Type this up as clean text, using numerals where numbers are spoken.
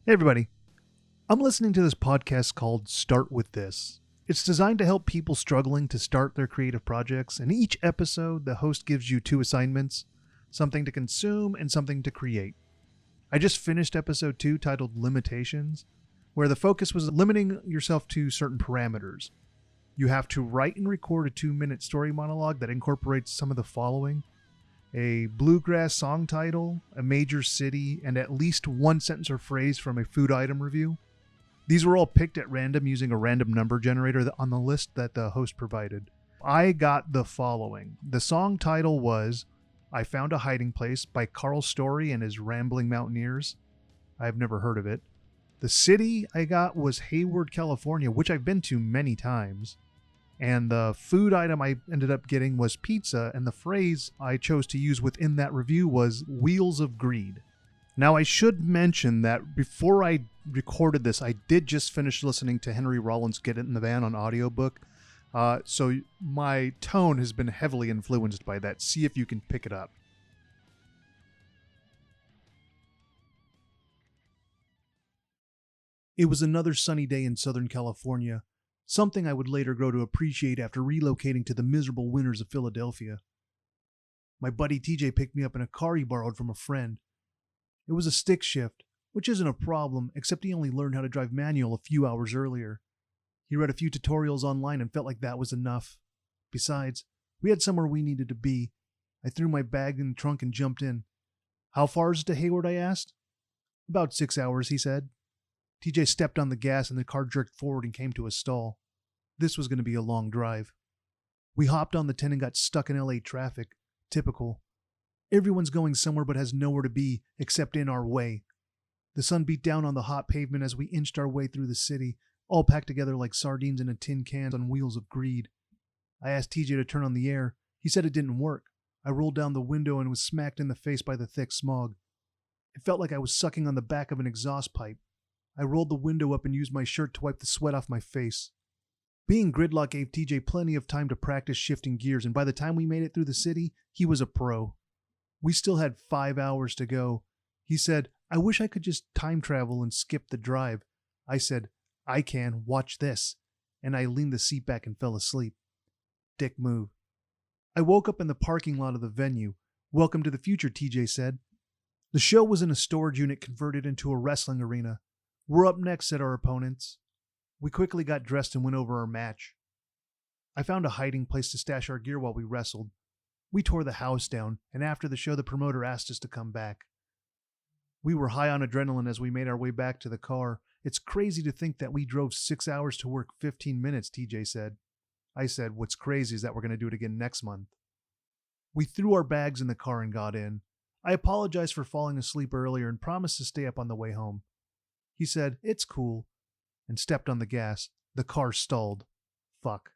Hey everybody, I'm listening to this podcast called Start With This. It's designed to help people struggling to start their creative projects, and each episode the host gives you two assignments, something to consume and something to create. I just finished episode 2 titled Limitations, where the focus was limiting yourself to certain parameters. You have to write and record a 2-minute story monologue that incorporates some of the following: a bluegrass song title, a major city, and at least one sentence or phrase from a food item review. These were all picked at random using a random number generator on the list that the host provided. I got the following. The song title was I Found a Hiding Place by Carl Story and his Ramblin Mountaineers. I've never heard of it. The city I got was Hayward, California, which I've been to many times. And the food item I ended up getting was pizza, and the phrase I chose to use within that review was Wheels of Greed. Now, I should mention that before I recorded this, I did just finish listening to Henry Rollins' Get It in the Van on audiobook, so my tone has been heavily influenced by that. See if you can pick it up. It was another sunny day in Southern California, something I would later grow to appreciate after relocating to the miserable winters of Philadelphia. My buddy TJ picked me up in a car he borrowed from a friend. It was a stick shift, which isn't a problem, except he only learned how to drive manual a few hours earlier. He read a few tutorials online and felt like that was enough. Besides, we had somewhere we needed to be. I threw my bag in the trunk and jumped in. How far is it to Hayward, I asked. About 6 hours, he said. TJ stepped on the gas and the car jerked forward and came to a stall. This was going to be a long drive. We hopped on the 10 and got stuck in LA traffic. Typical. Everyone's going somewhere but has nowhere to be except in our way. The sun beat down on the hot pavement as we inched our way through the city, all packed together like sardines in a tin can on wheels of greed. I asked TJ to turn on the air. He said it didn't work. I rolled down the window and was smacked in the face by the thick smog. It felt like I was sucking on the back of an exhaust pipe. I rolled the window up and used my shirt to wipe the sweat off my face. Being gridlock gave TJ plenty of time to practice shifting gears, and by the time we made it through the city, he was a pro. We still had 5 hours to go. He said, I wish I could just time travel and skip the drive. I said, I can, watch this. And I leaned the seat back and fell asleep. Dick move. I woke up in the parking lot of the venue. Welcome to the future, TJ said. The show was in a storage unit converted into a wrestling arena. We're up next, said our opponents. We quickly got dressed and went over our match. I found a hiding place to stash our gear while we wrestled. We tore the house down, and after the show, the promoter asked us to come back. We were high on adrenaline as we made our way back to the car. It's crazy to think that we drove 6 hours to work 15 minutes, TJ said. I said, what's crazy is that we're going to do it again next month. We threw our bags in the car and got in. I apologized for falling asleep earlier and promised to stay up on the way home. He said, it's cool, and stepped on the gas. The car stalled. Fuck.